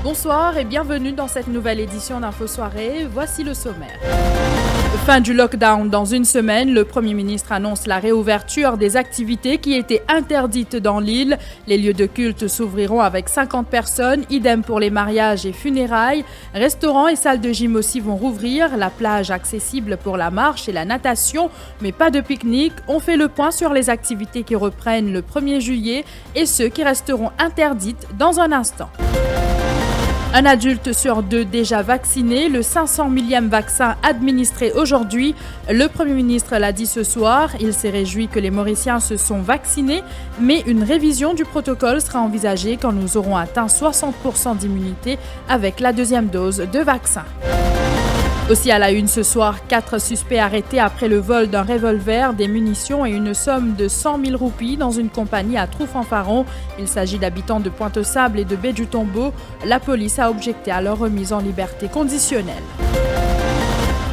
Bonsoir et bienvenue dans cette nouvelle édition d'Info Soirée. Voici le sommaire. Fin du lockdown dans une semaine, le Premier ministre annonce la réouverture des activités qui étaient interdites dans l'île. Les lieux de culte s'ouvriront avec 50 personnes, idem pour les mariages et funérailles. Restaurants et salles de gym aussi vont rouvrir, la plage accessible pour la marche et la natation, mais pas de pique-nique. On fait le point sur les activités qui reprennent le 1er juillet et ceux qui resteront interdites dans un instant. Un adulte sur 2 déjà vacciné, le 500 millième vaccin administré aujourd'hui. Le Premier ministre l'a dit ce soir, il s'est réjoui que les Mauriciens se sont vaccinés, mais une révision du protocole sera envisagée quand nous aurons atteint 60% d'immunité avec la deuxième dose de vaccin. Aussi à la une ce soir, 4 suspects arrêtés après le vol d'un revolver, des munitions et une somme de 100 000 roupies dans une compagnie à Trou-Fanfaron. Il s'agit d'habitants de Pointe-aux-Sables et de Baie-du-Tombeau. La police a objecté à leur remise en liberté conditionnelle.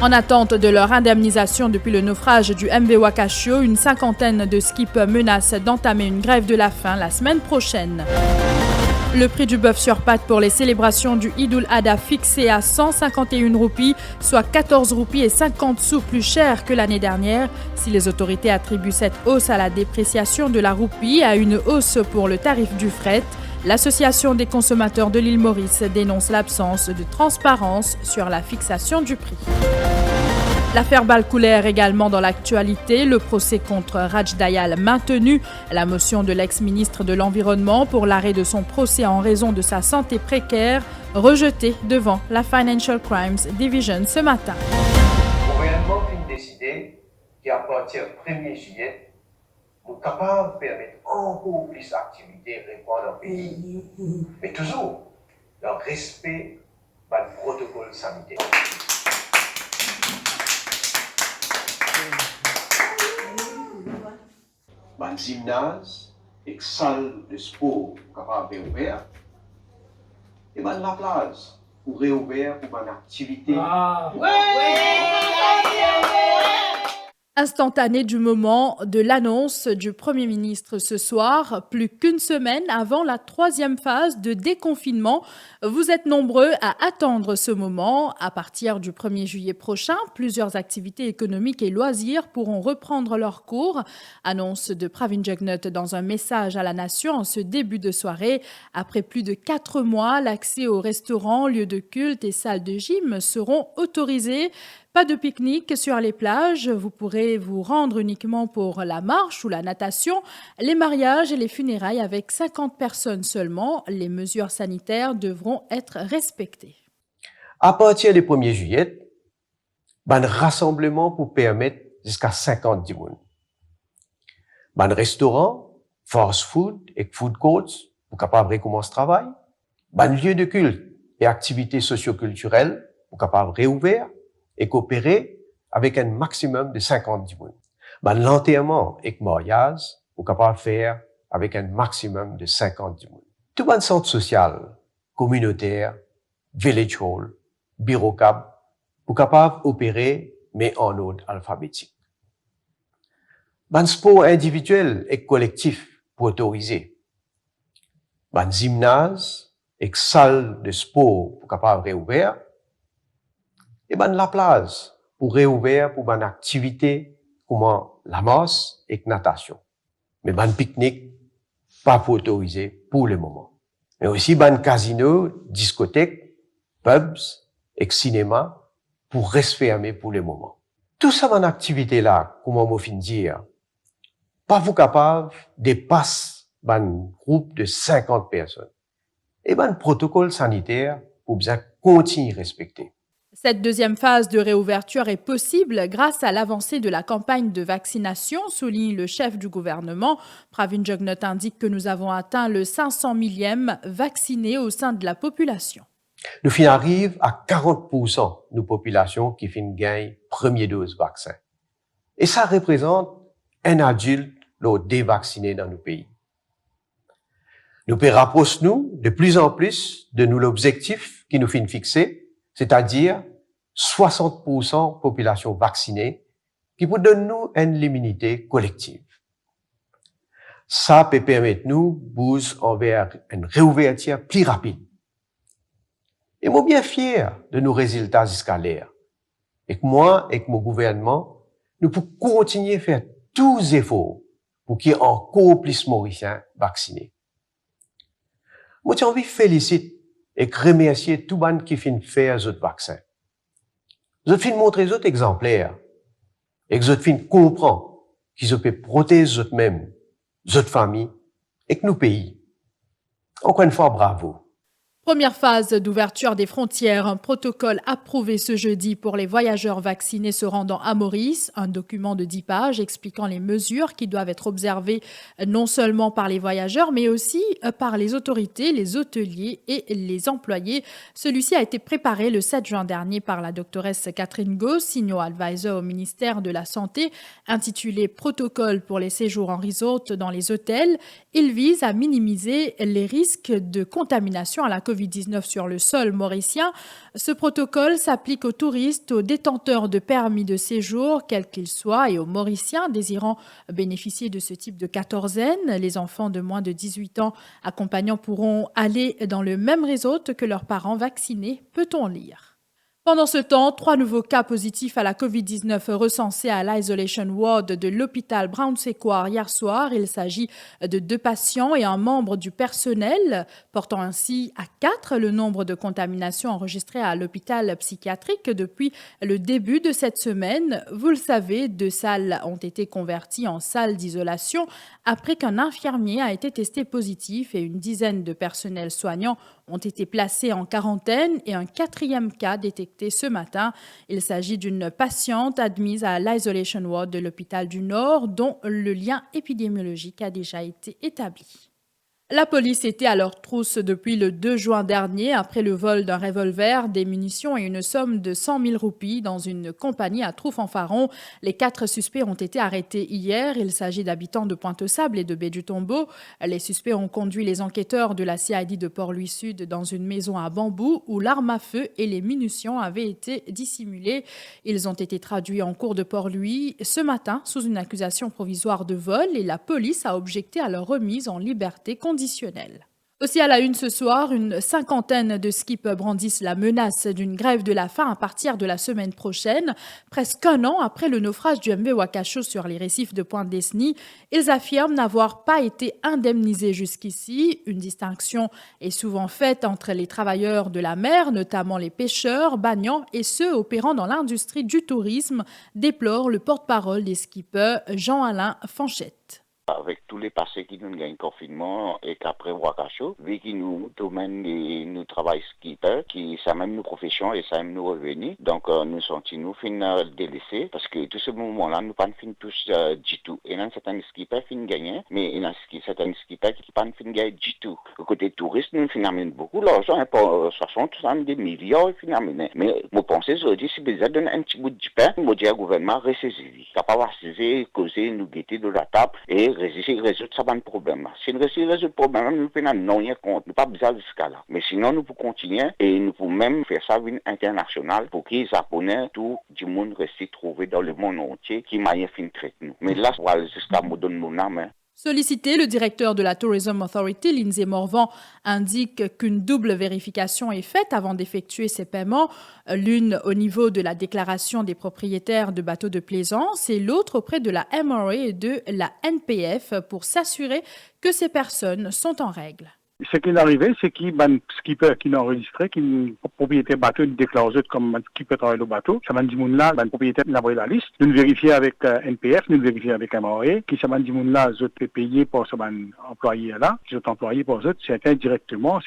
En attente de leur indemnisation depuis le naufrage du MV Wakashio, une cinquantaine de skippers menacent d'entamer une grève de la faim la semaine prochaine. Le prix du bœuf sur pattes pour les célébrations du Idoul Adha fixé à 151 roupies, soit 14 roupies et 50 sous plus cher que l'année dernière. Si les autorités attribuent cette hausse à la dépréciation de la roupie et à une hausse pour le tarif du fret, l'Association des consommateurs de l'île Maurice dénonce l'absence de transparence sur la fixation du prix. L'affaire Balcoulaire également dans l'actualité, le procès contre Raj Dayal maintenu, la motion de l'ex-ministre de l'Environnement pour l'arrêt de son procès en raison de sa santé précaire, rejetée devant la Financial Crimes Division ce matin. Le gouvernement a décidé qu'à partir du 1er juillet, nous sommes capables de permettre encore plus d'activités répondre dans le pays, mais toujours dans le respect du protocole sanitaire. Un gymnase et salle de sport capable de réouvrir et la place pour réouvrir pour une activité. Instantané du moment de l'annonce du Premier ministre ce soir, plus qu'une semaine avant la 3e phase de déconfinement. Vous êtes nombreux à attendre ce moment. À partir du 1er juillet prochain, plusieurs activités économiques et loisirs pourront reprendre leur cours. Annonce de Pravin Jugnut dans un message à la nation en ce début de soirée. Après plus de 4 mois, l'accès aux restaurants, lieux de culte et salles de gym seront autorisés. Pas de pique-nique sur les plages, vous pourrez vous rendre uniquement pour la marche ou la natation, les mariages et les funérailles avec 50 personnes seulement. Les mesures sanitaires devront être respectées. À partir du 1er juillet, un rassemblement pour permettre jusqu'à 50 personnes. Un restaurant, fast food et food courts pour capable recommencer le travail. Un lieu de culte et activités socioculturelles pour capable réouvrir et coopérer avec un maximum de 50 personnes. L'enterrement et le mariage, vous capable faire avec un maximum de 50 personnes. Tout un centre social, communautaire, village hall, bureau cab, vous capable opérer, mais en ordre alphabétique. Sport individuel et collectif pour autoriser. Gymnase et salle de sport pour capable réouvrir. Et la place pour réouvrir pour une activité comme la marche et la natation. Mais pique-nique, pas pour autoriser pour le moment. Mais aussi casino, discothèque, pubs et cinéma pour rester fermé pour le moment. Tout ça dans activité là, comment on fin dire, pas vous capable dépasser un groupe de 50 personnes. Et protocole sanitaire pour bien continuer à respecter. Cette deuxième phase de réouverture est possible grâce à l'avancée de la campagne de vaccination, souligne le chef du gouvernement. Pravin Jugnauth indique que nous avons atteint le 500 millième vacciné au sein de la population. Nous fin arrive à 40% de nos populations qui fin gagnent première dose vaccin. Et ça représente un adulte dévacciné dans nos pays. Nous rapprochons de plus en plus de nous l'objectif qui nous fin fixer, c'est-à-dire 60% population vaccinée qui peut donner nous une immunité collective. Ça peut permettre nous bouger envers une réouverture plus rapide. Et moi bien fier de nos résultats jusqu'à l'heure. Et que moi et que mon gouvernement, nous pouvons continuer à faire tous les efforts pour qu'il y ait encore plus de Mauriciens vaccinés. Moi, j'ai envie de féliciter et remercier tout le monde qui fait faire les autres vaccins. Ils ont fait montrer les autres exemplaires et ils ont fait comprendre qu'ils peuvent protéger eux-mêmes, les autres familles et que nos pays. Encore une fois, bravo. Première phase d'ouverture des frontières, un protocole approuvé ce jeudi pour les voyageurs vaccinés se rendant à Maurice, un document de 10 pages expliquant les mesures qui doivent être observées non seulement par les voyageurs, mais aussi par les autorités, les hôteliers et les employés. Celui-ci a été préparé le 7 juin dernier par la doctoresse Catherine Gauss, senior advisor au ministère de la Santé, intitulé « Protocole pour les séjours en resort dans les hôtels ». Il vise à minimiser les risques de contamination à la COVID-19 sur le sol mauricien. Ce protocole s'applique aux touristes, aux détenteurs de permis de séjour, quels qu'ils soient, et aux Mauriciens désirant bénéficier de ce type de quatorzaine. Les enfants de moins de 18 ans accompagnants pourront aller dans le même resort que leurs parents vaccinés, peut-on lire. Pendant ce temps, 3 nouveaux cas positifs à la COVID-19 recensés à l'Isolation Ward de l'hôpital Brown-Séquard hier soir. Il s'agit de 2 patients et un membre du personnel, portant ainsi à 4 le nombre de contaminations enregistrées à l'hôpital psychiatrique depuis le début de cette semaine. Vous le savez, 2 salles ont été converties en salles d'isolation après qu'un infirmier a été testé positif et une dizaine de personnels soignants ont été placés en quarantaine et un 4e cas détecté ce matin. Il s'agit d'une patiente admise à l'Isolation Ward de l'hôpital du Nord dont le lien épidémiologique a déjà été établi. La police était à leur trousse depuis le 2 juin dernier après le vol d'un revolver, des munitions et une somme de 100 000 roupies dans une compagnie à Trou-Fanfaron. Les 4 suspects ont été arrêtés hier. Il s'agit d'habitants de Pointe-aux-Sables et de Baie-du-Tombeau. Les suspects ont conduit les enquêteurs de la CID de Port-Louis-Sud dans une maison à Bambou où l'arme à feu et les munitions avaient été dissimulées. Ils ont été traduits en cour de Port-Louis ce matin sous une accusation provisoire de vol et la police a objecté à leur remise en liberté conditionnelle. Aussi à la une ce soir, une cinquantaine de skippers brandissent la menace d'une grève de la faim à partir de la semaine prochaine. Presque un an après le naufrage du MV Wakacho sur les récifs de Pointe-Desny, ils affirment n'avoir pas été indemnisés jusqu'ici. Une distinction est souvent faite entre les travailleurs de la mer, notamment les pêcheurs, baignants et ceux opérant dans l'industrie du tourisme, déplore le porte-parole des skippers, Jean-Alain Fanchette. Avec tous les passés qui nous gagnent confinement et qu'après Wakacho, vu qu'ils nous domaine et nous travail skipper, qui ça même nos professions et ça même nos revenus. Donc nous sentons nous fin délaissés parce que tout ce moment-là nous pas fin tous du tout. Et là certains skippers fin gagner, mais il y a certains skippers qui pas fin gagner du tout. Au côté touriste nous fin amène beaucoup l'argent, pour 60 des milliards fin amène. Mais moi pensez aujourd'hui si besoin donner un petit bout de pain, moi dire gouvernement ressaisir, capable de causer nous guetter de la table et résoudre ça un problème. Si nous résoudre le problème, nous ne pouvons rien compte, nous pas besoin de ce cas-là. Mais sinon, nous pouvons continuer et nous pouvons même faire ça à une internationale pour que les Japonais, tout du monde restent trouvés dans le monde entier qui m'a fin traite nous. Mais là, voilà jusqu'à me donner mon âme. Sollicité, le directeur de la Tourism Authority, Lindsay Morvan, indique qu'une double vérification est faite avant d'effectuer ces paiements, l'une au niveau de la déclaration des propriétaires de bateaux de plaisance et l'autre auprès de la MRA et de la NPF pour s'assurer que ces personnes sont en règle. Ce qui est arrivé, c'est qu'il y a un skipper qui n'a enregistré, qui est une propriétaire bateau, une déclare comme un skipper travaille le bateau. Ça m'a dit là, un propriétaire n'a pas la liste. Nous vérifions avec NPF, nous vérifions avec MRE, qui ça m'a dit là, je te payé pour ce employé là, je employé pour eux, c'était directement,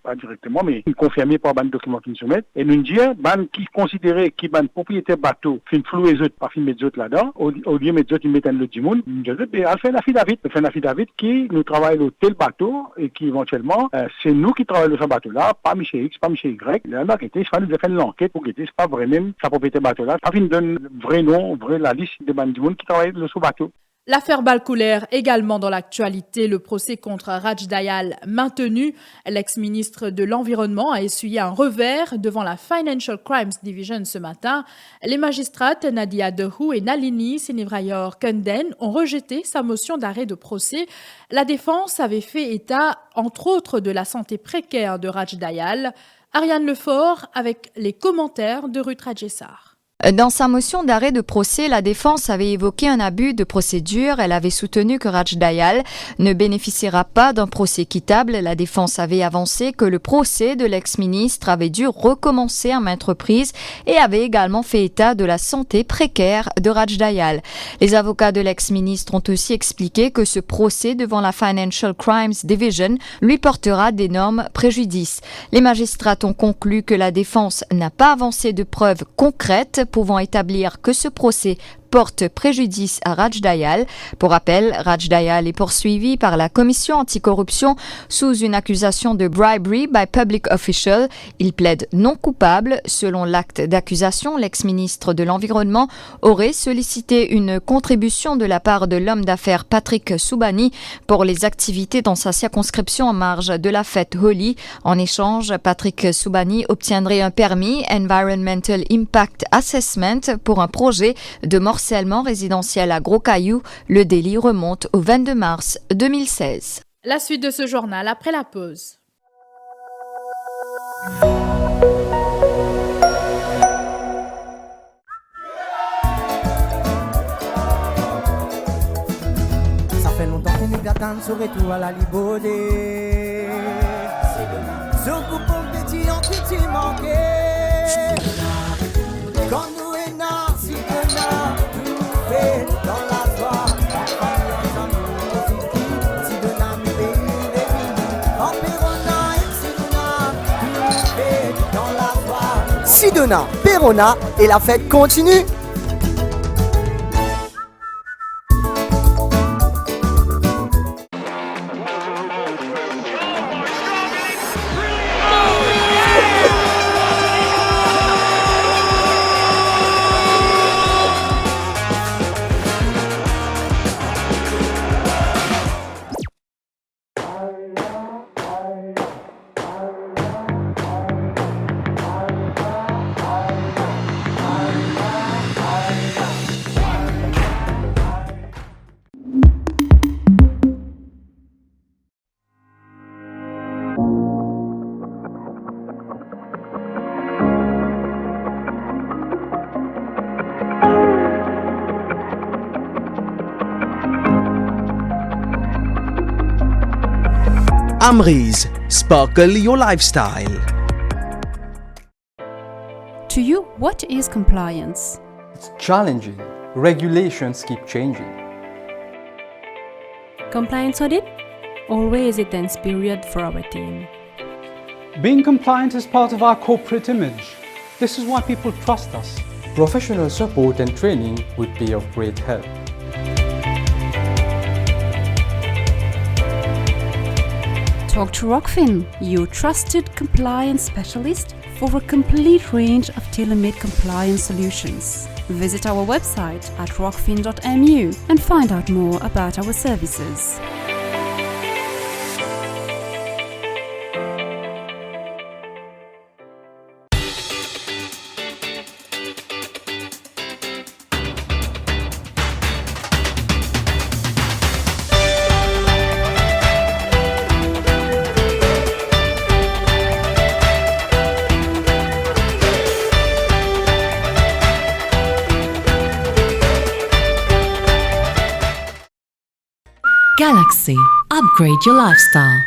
pas directement, mais confirmé par un document qui nous soumettent. Et nous disons, qui considérait qui est un propriétaire bateau, fait flouer les autres, pas filmer les autres là-dedans, au lieu de mettre les autres, ils mettent le dimoun, nous disons, elle fait un affidavit qui nous travaille le tel bateau et qui éventuellement, c'est nous qui travaillons sur ce bateau-là, pas Michel X, pas Michel Y. Là, il faut nous faire l'enquête pour que c'est pas vraiment sa propriété bateau-là. Ça nous donne vrai nom, la liste des bandits qui travaillent sur ce bateau. L'affaire Balcoulaire également dans l'actualité, le procès contre Raj Dayal maintenu. L'ex-ministre de l'Environnement a essuyé un revers devant la Financial Crimes Division ce matin. Les magistrates Nadia Dehou et Nalini Senivrayor Kunden ont rejeté sa motion d'arrêt de procès. La défense avait fait état, entre autres, de la santé précaire de Raj Dayal. Ariane Lefort avec les commentaires de Ruth Radjessar. Dans sa motion d'arrêt de procès, la défense avait évoqué un abus de procédure. Elle avait soutenu que Raj Dayal ne bénéficiera pas d'un procès équitable. La défense avait avancé que le procès de l'ex-ministre avait dû recommencer à maintes reprises et avait également fait état de la santé précaire de Raj Dayal. Les avocats de l'ex-ministre ont aussi expliqué que ce procès devant la Financial Crimes Division lui portera d'énormes préjudices. Les magistrats ont conclu que la défense n'a pas avancé de preuves concrètes pouvant établir que ce procès porte préjudice à Raj Dayal. Pour rappel, Raj Dayal est poursuivi par la commission anticorruption sous une accusation de bribery by public official. Il plaide non coupable. Selon l'acte d'accusation, l'ex-ministre de l'Environnement aurait sollicité une contribution de la part de l'homme d'affaires Patrick Soubani pour les activités dans sa circonscription en marge de la fête Holi. En échange, Patrick Soubani obtiendrait un permis Environmental Impact Assessment pour un projet de morcellement résidentiel à Gros Caillou. Le délit remonte au 22 mars 2016. La suite de ce journal après la pause. Ça fait longtemps qu'on nous attend sur retour à la libodée. Ce groupe petit en petit manqué. Quand nous est là, si que là, tout fait dans la joie. Si de là, nous pays, en Perona et Sidona, tout fait dans la joie. Sidona, Perona et la fête continue. Amrize, sparkle your lifestyle. To you, what is compliance? It's challenging. Regulations keep changing. Compliance audit? Always a tense period for our team. Being compliant is part of our corporate image. This is why people trust us. Professional support and training would be of great help. Talk to Rockfin, your trusted compliance specialist for a complete range of tailor-made compliance solutions. Visit our website at rockfin.mu and find out more about our services. Galaxy. Upgrade your lifestyle.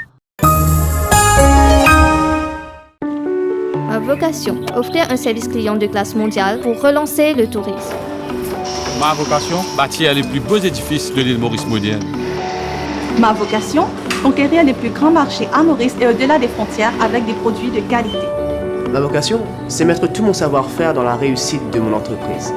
vocation, offrir un service client de classe mondiale pour relancer le tourisme. Ma vocation, bâtir les plus beaux édifices de l'île Maurice moderne. Ma vocation, conquérir les plus grands marchés à Maurice et au-delà des frontières avec des produits de qualité. Ma vocation, c'est mettre tout mon savoir-faire dans la réussite de mon entreprise.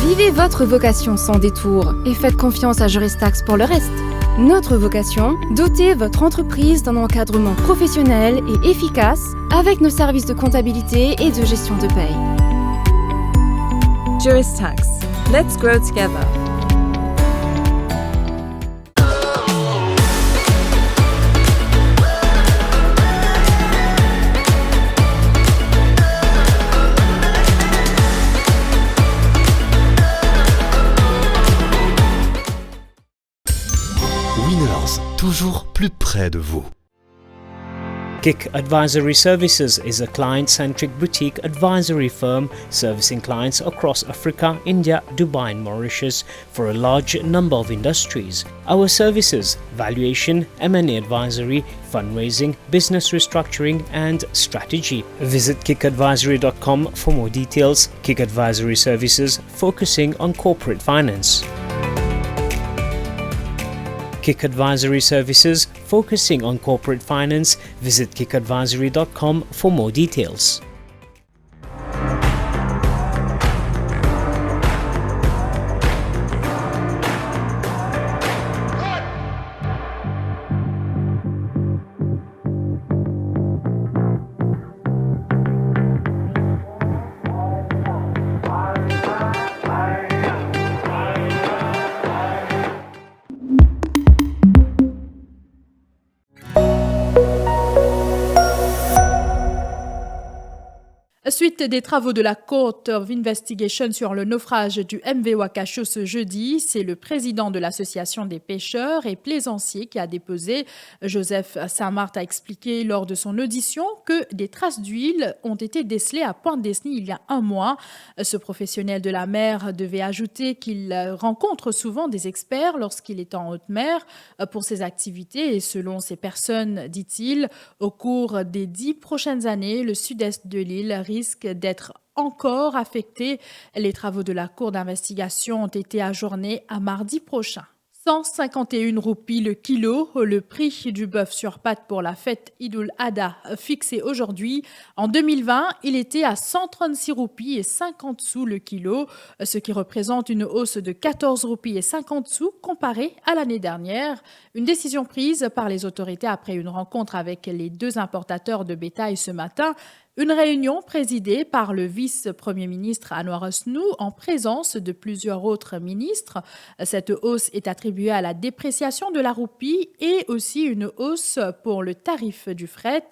Vivez votre vocation sans détour et faites confiance à Juristax pour le reste. Notre vocation, doter votre entreprise d'un encadrement professionnel et efficace avec nos services de comptabilité et de gestion de paye. Juristax, let's grow together. Toujours plus près de vous. KIC Advisory Services is a client-centric boutique advisory firm servicing clients across Africa, India, Dubai and Mauritius for a large number of industries. Our services: valuation, M&A advisory, fundraising, business restructuring and strategy. Visit kicadvisory.com for more details. KIC Advisory Services, focusing on corporate finance. KIC Advisory Services, focusing on corporate finance. Visit kicadvisory.com for more details. Suite des travaux de la Court of Investigation sur le naufrage du MV Wakasho ce jeudi, c'est le président de l'Association des pêcheurs et plaisanciers qui a déposé. Joseph Saint-Marthe a expliqué lors de son audition que des traces d'huile ont été décelées à Pointe-Desny il y a un mois. Ce professionnel de la mer devait ajouter qu'il rencontre souvent des experts lorsqu'il est en haute mer pour ses activités et selon ces personnes, dit-il, au cours des 10 prochaines années, le sud-est de l'île risque d'être encore affecté. Les travaux de la Cour d'investigation ont été ajournés à mardi prochain. 151 roupies le kilo, le prix du bœuf sur pattes pour la fête Idoul Adha fixé aujourd'hui. En 2020, il était à 136 roupies et 50 sous le kilo, ce qui représente une hausse de 14 roupies et 50 sous comparé à l'année dernière. Une décision prise par les autorités après une rencontre avec les 2 importateurs de bétail ce matin. Une réunion présidée par le vice-premier ministre Anwar Osnou en présence de plusieurs autres ministres. Cette hausse est attribuée à la dépréciation de la roupie et aussi une hausse pour le tarif du fret.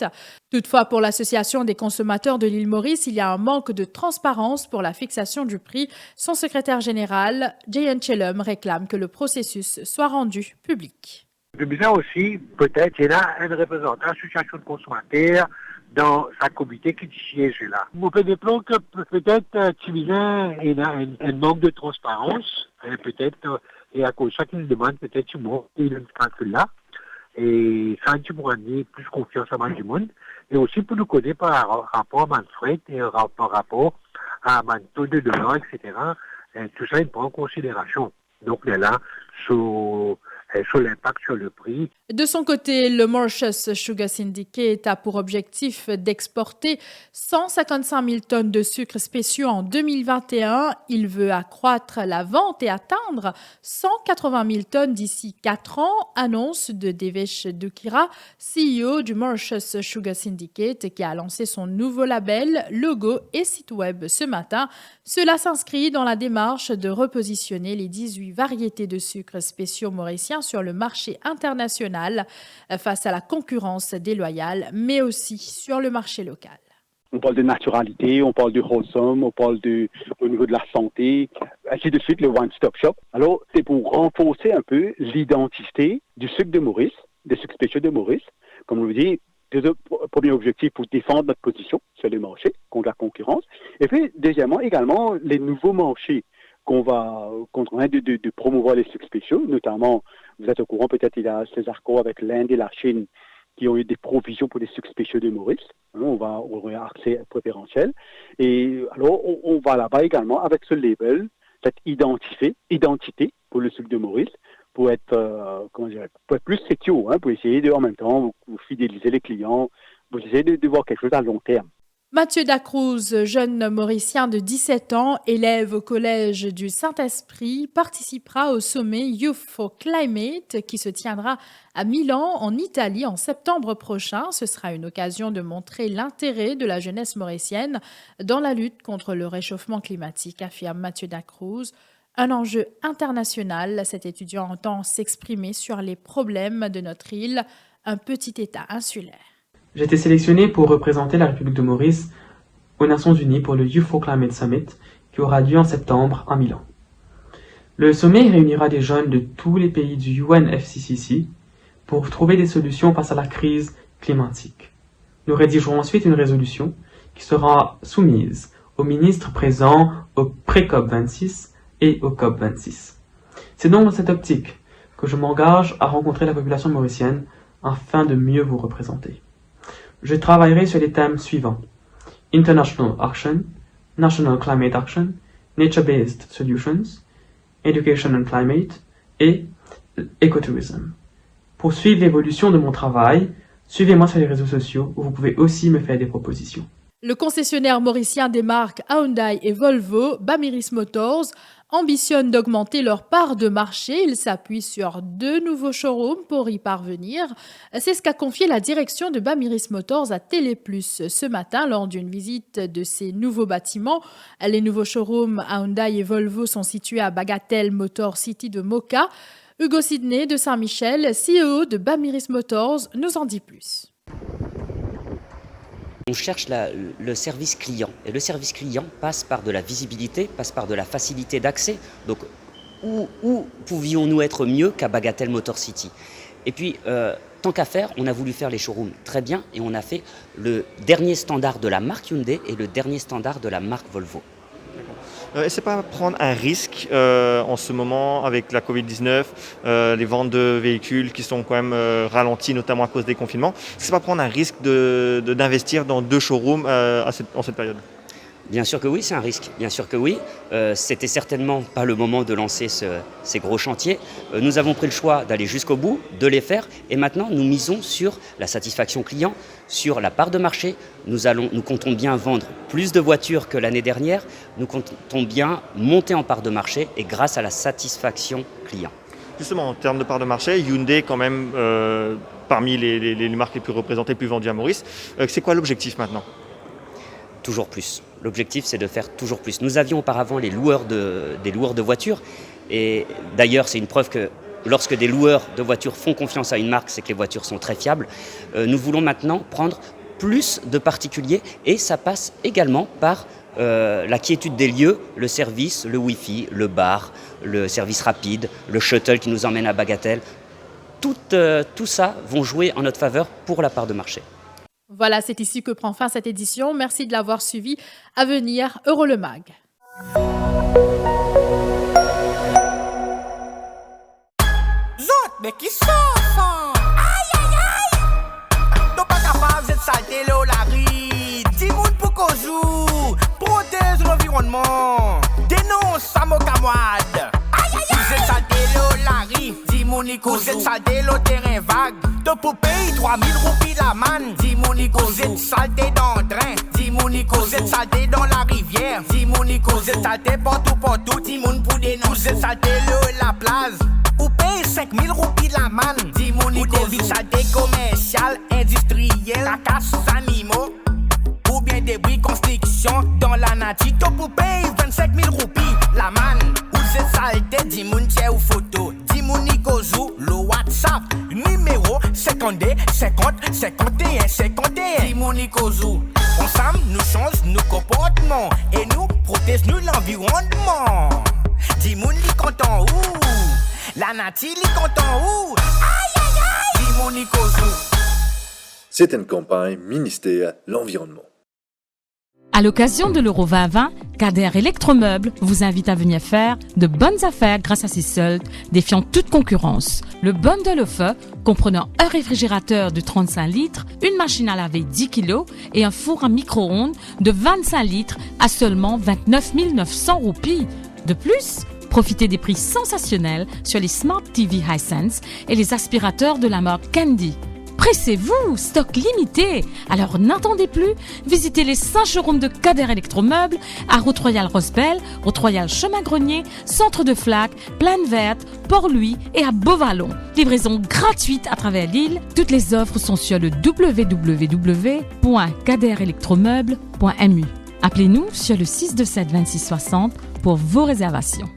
Toutefois, pour l'Association des consommateurs de l'île Maurice, il y a un manque de transparence pour la fixation du prix. Son secrétaire général, Jayan Chelum, réclame que le processus soit rendu public. Le bien aussi, peut-être, il y a un représentant de l'association de consommateurs dans sa comité qui siège là. On peut déplorer que peut-être il y a un manque de transparence, peut-être, et à cause de ça qu'il demande peut-être il a calcul là, et ça nous pourra donner plus confiance à du monde, et aussi pour nous connaître par rapport à Manfred et par rapport à taux de dollars, etc. Et tout ça, il prend en considération. Donc là, sur l'impact sur le prix. De son côté, le Mauritius Sugar Syndicate a pour objectif d'exporter 155 000 tonnes de sucres spéciaux en 2021. Il veut accroître la vente et atteindre 180 000 tonnes d'ici 4 ans, annonce de Devesh Dukira, CEO du Mauritius Sugar Syndicate, qui a lancé son nouveau label, logo et site web ce matin. Cela s'inscrit dans la démarche de repositionner les 18 variétés de sucres spéciaux mauriciens sur le marché international face à la concurrence déloyale, mais aussi sur le marché local. On parle de naturalité, on parle du wholesome, on parle au niveau de la santé, ainsi de suite, le One Stop Shop. Alors, c'est pour renforcer un peu l'identité du sucre de Maurice, des sucres spéciaux de Maurice. Comme on le dit, premier objectif pour défendre notre position sur les marchés contre la concurrence. Et puis, deuxièmement, également, les nouveaux marchés qu'on train de promouvoir les sucres spéciaux, notamment, vous êtes au courant, peut-être il y a Césarco avec l'Inde et la Chine qui ont eu des provisions pour les sucres spéciaux de Maurice. On aura accès préférentiel. Et alors, on va là-bas également avec ce label, cette identité pour le sucre de Maurice, pour être, pour être plus secure, pour essayer de, en même temps, vous fidéliser les clients, vous essayez de voir quelque chose à long terme. Mathieu Dacruz, jeune Mauricien de 17 ans, élève au collège du Saint-Esprit, participera au sommet Youth for Climate qui se tiendra à Milan, en Italie, en septembre prochain. Ce sera une occasion de montrer l'intérêt de la jeunesse mauricienne dans la lutte contre le réchauffement climatique, affirme Mathieu Dacruz. Un enjeu international, cet étudiant entend s'exprimer sur les problèmes de notre île, un petit État insulaire. J'ai été sélectionné pour représenter la République de Maurice aux Nations Unies pour le Youth for Climate Summit qui aura lieu en septembre à Milan. Le sommet réunira des jeunes de tous les pays du UNFCCC pour trouver des solutions face à la crise climatique. Nous rédigerons ensuite une résolution qui sera soumise aux ministres présents au pré-COP26 et au COP26. C'est donc dans cette optique que je m'engage à rencontrer la population mauricienne afin de mieux vous représenter. Je travaillerai sur les thèmes suivants: International Action, National Climate Action, Nature-Based Solutions, Education and Climate et Ecotourism. Pour suivre l'évolution de mon travail, suivez-moi sur les réseaux sociaux où vous pouvez aussi me faire des propositions. Le concessionnaire mauricien des marques Hyundai et Volvo, Bamiris Motors, ambitionne d'augmenter leur part de marché. Il s'appuie sur 2 nouveaux showrooms pour y parvenir. C'est ce qu'a confié la direction de Bamiris Motors à Téléplus ce matin lors d'une visite de ces nouveaux bâtiments. Les nouveaux showrooms Hyundai et Volvo sont situés à Bagatelle Motor City de Moka. Hugo Sidney de Saint-Michel, CEO de Bamiris Motors, nous en dit plus. On cherche le service client. Et le service client passe par de la visibilité, passe par de la facilité d'accès. Donc, où pouvions-nous être mieux qu'à Bagatelle Motor City? Et puis, tant qu'à faire, on a voulu faire les showrooms très bien et on a fait le dernier standard de la marque Hyundai et le dernier standard de la marque Volvo. Et c'est pas prendre un risque en ce moment avec la Covid-19, les ventes de véhicules qui sont quand même ralenties, notamment à cause des confinements. C'est pas prendre un risque d'investir dans 2 showrooms en cette période? Bien sûr que oui, c'est un risque. Bien sûr que oui. C'était certainement pas le moment de lancer ces gros chantiers. Nous avons pris le choix d'aller jusqu'au bout, de les faire. Et maintenant, nous misons sur la satisfaction client, sur la part de marché. Nous comptons bien vendre plus de voitures que l'année dernière. Nous comptons bien monter en part de marché et grâce à la satisfaction client. Justement, en termes de part de marché, Hyundai quand même parmi les marques les plus représentées, plus vendues à Maurice. C'est quoi l'objectif maintenant? Toujours plus. L'objectif, c'est de faire toujours plus. Nous avions auparavant des loueurs de voitures. Et d'ailleurs, c'est une preuve que lorsque des loueurs de voitures font confiance à une marque, c'est que les voitures sont très fiables. Nous voulons maintenant prendre plus de particuliers et ça passe également par la quiétude des lieux, le service, le Wi-Fi, le bar, le service rapide, le shuttle qui nous emmène à Bagatelle. Tout ça vont jouer en notre faveur pour la part de marché. Voilà, c'est ici que prend fin cette édition. Merci de l'avoir suivi. À venir, Eurolemag. Mais qui sont aïe aïe aïe. T'es pas capable de salter l'eau la rue. Dis-moi pour qu'on joue. Protège l'environnement. Dénonce à mon camarade. Aïe aïe aïe. Vous êtes salté l'eau la rue. Dis-moi Nico. Vous êtes salté l'eau terrain vague. De pour payer 3000 roupies la manne. Dis-moi Nico. Vous êtes salté dans le drain. Dis-moi Nico. Vous êtes salté dans la rivière. Dis-moi Nico. Vous êtes salté partout. Dis-moi pour dénoncer. Vous êtes salté l'eau la place. Ou paye 5000 roupies la manne. Dis-moi Nico. Ou des saletés commerciales, industrielles, la casse animaux. Ou bien des débris construction dans la nature. Pour payer 25 000 roupies la manne. Ou c'est saleté, dis-moi tiens ou photo. Dis-moi Nico Zou, le WhatsApp. Numéro 52 50 51 51. Dis-moi Nico Zou. Ensemble, nous changeons nos comportements et nous protégeons l'environnement. Dis-moi li content où? La nature li content où? Aïe aïe aïe! Dis-moi Nico Zou. C'est une campagne ministère de l'Environnement. À l'occasion de l'Euro 2020, Kader Electromeubles vous invite à venir faire de bonnes affaires grâce à ses soldes, défiant toute concurrence. Le bundle offer, comprenant un réfrigérateur de 35 litres, une machine à laver 10 kg et un four à micro-ondes de 25 litres à seulement 29 900 roupies. De plus, profitez des prix sensationnels sur les Smart TV Hisense et les aspirateurs de la marque Candy. Pressez-vous, stock limité. Alors n'attendez plus, visitez les 5 showrooms de Kader Electromeubles à Route Royale Rosbel, Route Royale Chemin Grenier, Centre de Flac, Plaine Verte, Port-Louis et à Beauvallon. Livraison gratuite à travers l'île. Toutes les offres sont sur le www.kaderelectromeubles.mu. Appelez-nous sur le 627 26 60 pour vos réservations.